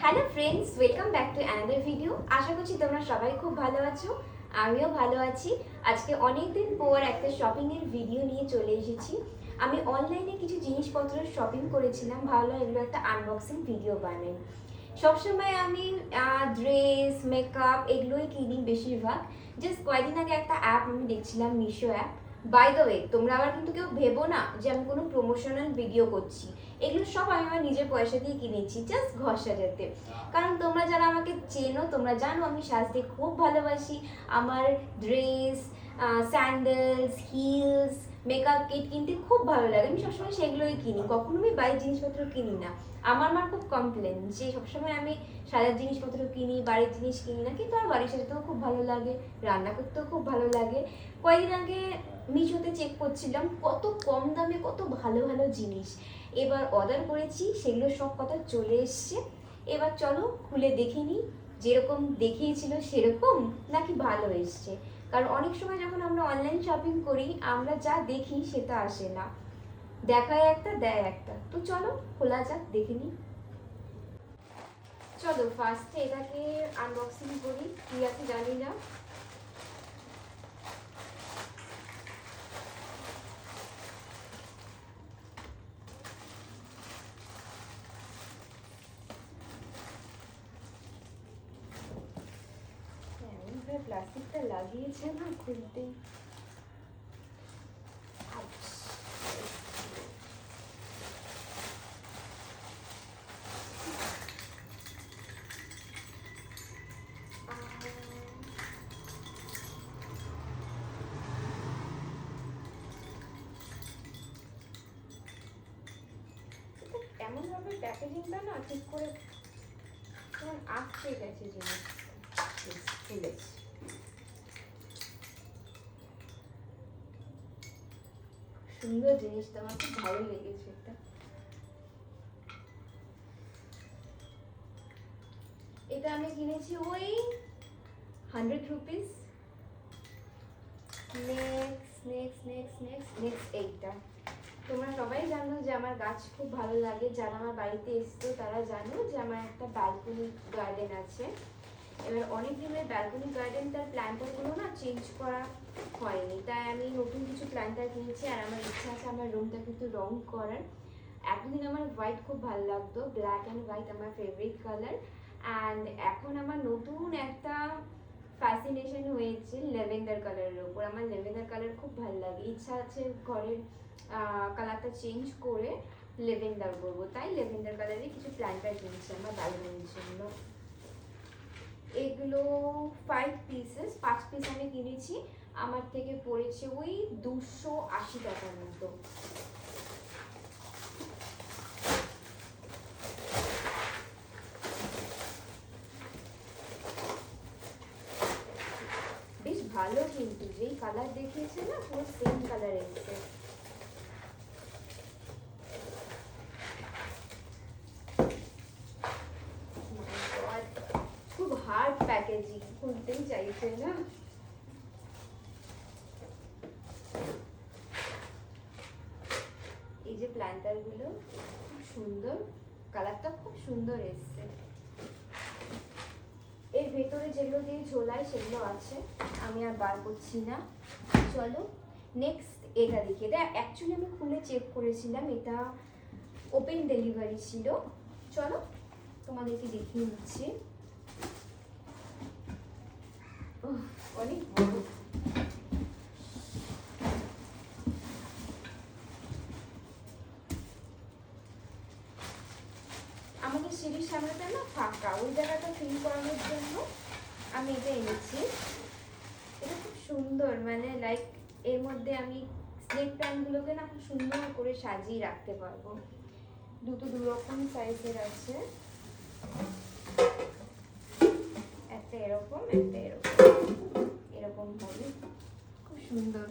Hello friends, welcome back to another video. আশা করছি তোমরা সবাই খুব ভালো আছো, আমিও ভালো আছি। আজকে অনেকদিন পর একটা শপিংয়ের ভিডিও নিয়ে চলে এসেছি। আমি অনলাইনে কিছু জিনিসপত্র শপিং করেছিলাম, ভাবলাম এগুলো একটা আনবক্সিং ভিডিও বানাই। সবসময় আমি ড্রেস মেকআপ এগুলোই কিনি বেশিরভাগ। জাস্ট কয়েকদিন আগে একটা অ্যাপ আমি দেখছিলাম, Meesho app. By the way, তোমরা আবার কিন্তু কেউ ভেবো না যে আমি কোনো প্রমোশনাল ভিডিও করছি। এগুলো সব আমি আমার নিজের পয়সা দিয়ে কিনেছি, জাস্ট ঘর সাজাতে। কারণ তোমরা যারা আমাকে চেনো তোমরা জানো আমি সাজতে খুব ভালোবাসি। আমার dress, sandals, hills, makeup kit কিনতে খুব ভালো লাগে। আমি সবসময় সেগুলোই কিনি, কখনো আমি বাইরের জিনিসপত্র কিনি না। আমার মার খুব কমপ্লেন যে সবসময় আমি সাজার জিনিসপত্র কিনি, বাড়ির জিনিস কিনি না, কিন্তু আমার বাড়ির সাজাতেও খুব ভালো লাগে, রান্না করতেও খুব ভালো লাগে। কয়েকদিন আগে মিশোতে চেক করছিলাম কত কম দামে কত ভালো ভালো জিনিস এবার অর্ডার করেছি, সেগুলো সব কথা চলে এসছে। এবার চলো খুলে দেখে নিই যেরকম দেখিয়েছিল সেরকম নাকি ভালো এসছে। কারণ অনেক সময় যখন আমরা অনলাইন শপিং করি আমরা যা দেখি সেটা আসে না, দেখায় একটা দেয় একটা। তো চলো খোলা যাক, দেখে নিই। চলো ফার্স্টে এটাকে আনবক্সিং করি, কি আছে জানি না। প্লাস্টিকটা লাগিয়েছে না খুলতেই। এমন ভাবে প্যাকেজিংটা না ঠিক করে আটকে গেছে জিনিস। খুলেছি, সুন্দর জিনিসটা আমার খুব ভালো লেগেছে। এটা আমি কিনেছি ওই 100 রুপিস। নেক্সট এইটা। তোমরা সবাই জানো যে আমার গাছ খুব ভালো লাগে, যারা আমার বাড়িতে এসছো তারা জানো যে আমার একটা ব্যালকনি গার্ডেন আছে। এবার অনেক দিনের ব্যালকনি গার্ডেনটার প্ল্যান্টারগুলো না চেঞ্জ করা হয়নি, তাই আমি নতুন কিছু প্ল্যান্টার কিনেছি। আর আমার ইচ্ছা আছে আমার রুমটা কিন্তু রং করার। এতদিন আমার হোয়াইট খুব ভালো লাগতো, ব্ল্যাক অ্যান্ড হোয়াইট আমার ফেভারিট কালার। অ্যান্ড এখন আমার নতুন একটা ফ্যাসিনেশন হয়েছে ল্যাভেন্ডার কালারের ওপর। আমার ল্যাভেন্ডার কালার খুব ভালো লাগে, ইচ্ছা আছে ঘরের কালারটা চেঞ্জ করে ল্যাভেন্ডার করবো, তাই ল্যাভেন্ডার কালারের কিছু প্ল্যান্টার কিনেছি আমার ব্যালকনির জন্য। এগুলো 5 পিসেস, 5 পিস আমি কিনেছি। আমার থেকে পড়েছে ওই 280 টাকার মতো। বেশ ভালো, কিন্তু যেই কালার দেখিয়েছে না পুরো সেম কালার এসেছে। খুব হার্ড প্যাকেজিং, খুলতেই চাইছে না। এই যে প্ল্যান্টার গুলো খুব সুন্দর, কালারটা খুব সুন্দর এসছে। এর ভেতরে যেগুলো দিয়ে ঝোলায় সেগুলো আছে, আমি আর বার করছি না। চলো নেক্সট এটা দেখি। এটা অ্যাকচুয়ালি আমি খুলে চেক করেছিলাম, এটা ওপেন ডেলিভারি ছিল। চলো তোমাদেরকে দেখিয়ে দিচ্ছি। অনেক বড়। আমাদের সিঁড়ির সামনেটা না ফাঁকা, ওই জায়গাটা ফিল করানোর জন্য আমি এটা এনেছি। এটা খুব সুন্দর, মানে লাইক এর মধ্যে আমি স্নেক প্ল্যান্টগুলোকে না খুব সুন্দর করে সাজিয়ে রাখতে পারবো। দুটো দুরকম সাইজের আছে, একটা এরকম একটা এরকম, এরকম হবে, খুব সুন্দর।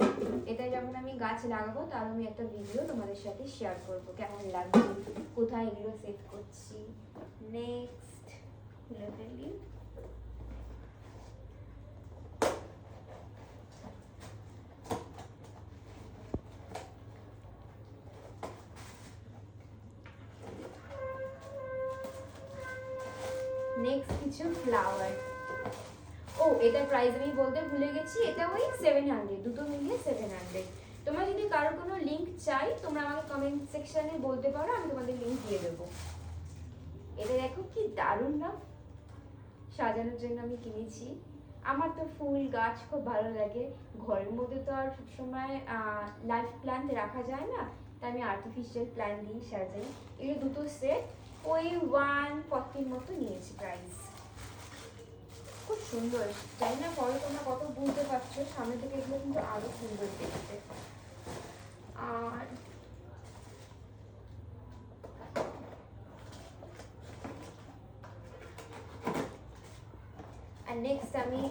এটা যখন আমি গাছ লাগাবো তার আমি একটা ভিডিও তোমাদের সাথে শেয়ার করবো কেমন লাগছে, কোথায় এগুলো সেট করছি। নেক্সট খুলে ফেলি। নেক্সট কিছু ফ্লাওয়ার। ও এটার প্রাইস আমি বলতে ভুলে গেছি, এটা ওই 700, দুটো মিলিয়ে 700। তোমরা যদি কারোর কোনো লিংক চাই তোমরা আমাকে কমেন্ট সেকশনে বলতে পারো, আমি তোমাদের লিংক দিয়ে দেবো। এটা দেখো কি দারুণ না, সাজানোর জন্য আমি কিনেছি। আমার তো ফুল গাছ খুব ভালো লাগে, ঘরের মধ্যে তো আর সবসময় লাইভ প্ল্যান্ট রাখা যায় না, তাই আমি আর্টিফিশিয়াল প্ল্যান্ট দিয়ে সাজাই। এগুলো দুটো সেট ওই 140 মতো নিয়েছি প্রাইস। খুব সুন্দর, জানি না পরে তোমরা কত বুঝতে পারছো, সামনে থেকে এগুলো কিন্তু আরো সুন্দর দেখতে। আর নেক্সট আমি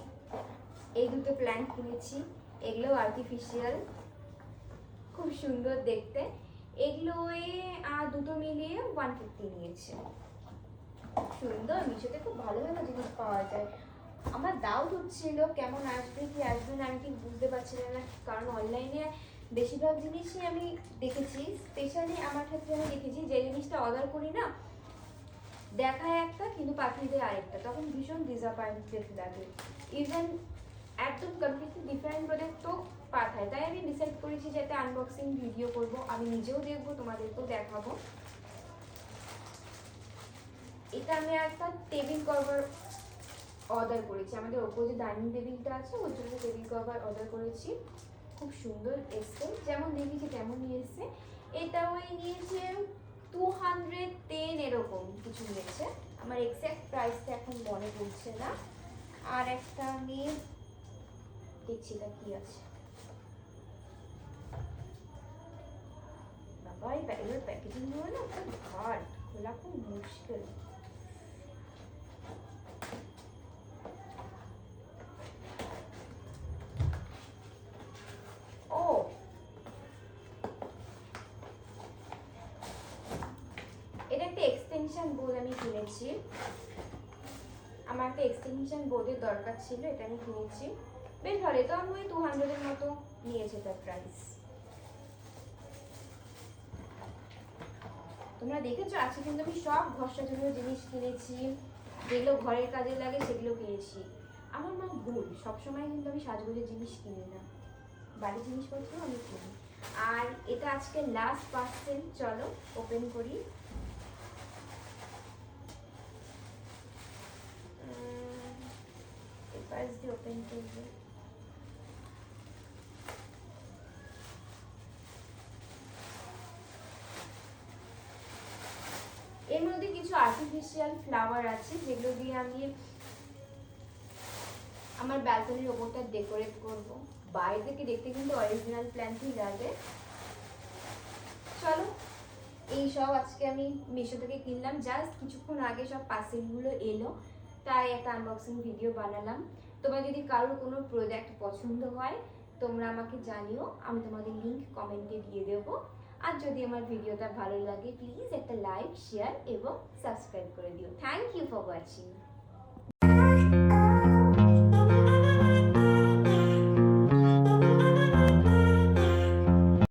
এই দুটো প্ল্যান্ট কিনেছি, এগুলো আর্টিফিশিয়াল, খুব সুন্দর দেখতে। এগুলো দুটো মিলিয়ে 150 নিয়েছে। সুন্দর, মিশোতে খুব ভালো ভালো জিনিস পাওয়া যায়। আমার ডাউট হচ্ছিল কেমন আসবে কি আসবে না, আমি ঠিক বুঝতে পারছিলাম না, কারণ অনলাইনে বেশিরভাগ জিনিসই আমি দেখেছি, স্পেশালি আমার ক্ষেত্রে আমি দেখেছি যে জিনিসটা অর্ডার করি না, দেখায় একটা কিন্তু পাঠিয়ে দেয় আরেকটা, তখন ভীষণ ডিসঅ্যাপয়েন্টেড লাগে। ইভেন একদম কমপ্লিটলি ডিফারেন্ট প্রোডাক্ট তো পাঠায়। তাই আমি ডিসাইড করেছি যে একটা আনবক্সিং ভিডিও করব, আমি নিজেও দেখবো, তোমাদেরকেও দেখাবো। এটা আমি একটা টেবিল কভার অর্ডার করেছি, আমাদের ওপর যে ডাইনিং টেবিলটা আছে ওর জন্য টেবিল কভার অর্ডার করেছি। খুব সুন্দর এসছে, যেমন দেখেছি তেমনই এসছে। এটা ওই নিয়েছে 210 এরকম কিছু নিয়েছে, আমার এক্স্যাক্ট প্রাইসটা এখন মনে পড়ছে না। আর একটা আমি দেখছি এটা কি আছে, বাবা এই ব্যাগের প্যাকেজিং গুলো না খুব হার্ড, খোলা খুব মুশকিল। ও এটা একটা এক্সটেনশন বোর্ড আমি কিনেছি, আমার একটা এক্সটেনশন বোর্ডের দরকার ছিল, এটা আমি কিনেছি। বেশ ভালো, এটা আমি ওই 200 এর মতো নিয়েছে তার প্রাইস। তোমরা দেখেছো আজকে কিন্তু আমি সব ঘর সাজানোর জিনিস কিনেছি, যেগুলো ঘরের কাজে লাগে সেগুলো কিনেছি। আমার মা ভুল, সবসময় কিন্তু আমি সাজগোজের জিনিস কিনি না, বাড়ির জিনিসপত্র আমি কিনি। আর এটা আজকে লাস্ট পার্সেল, চলো ওপেন করি। পেপারস দিয়ে ওপেন করবো। এর মধ্যে কিছু আর্টিফিশিয়াল ফ্লাওয়ার আছে, যেগুলো দিয়ে আমি আমার ব্যালকনির ওপরটা ডেকোরেট করব। বাইরে থেকে দেখতে কিন্তু অরিজিনাল প্ল্যান্টই লাগে। চলো, এই সব আজকে আমি মিশো থেকে কিনলাম, জাস্ট কিছুক্ষণ আগে সব পার্সেলগুলো এলো, তাই একটা আনবক্সিং ভিডিও বানালাম। তোমার যদি কারোর কোনো প্রোডাক্ট পছন্দ হয় তোমরা আমাকে জানিও, আমি তোমাদের লিংক কমেন্টে দিয়ে দেবো। আর যদি আমার ভিডিওটা ভালো লাগে প্লিজ একটা লাইক, শেয়ার এবং সাবস্ক্রাইব করে দিও। Thank you for watching.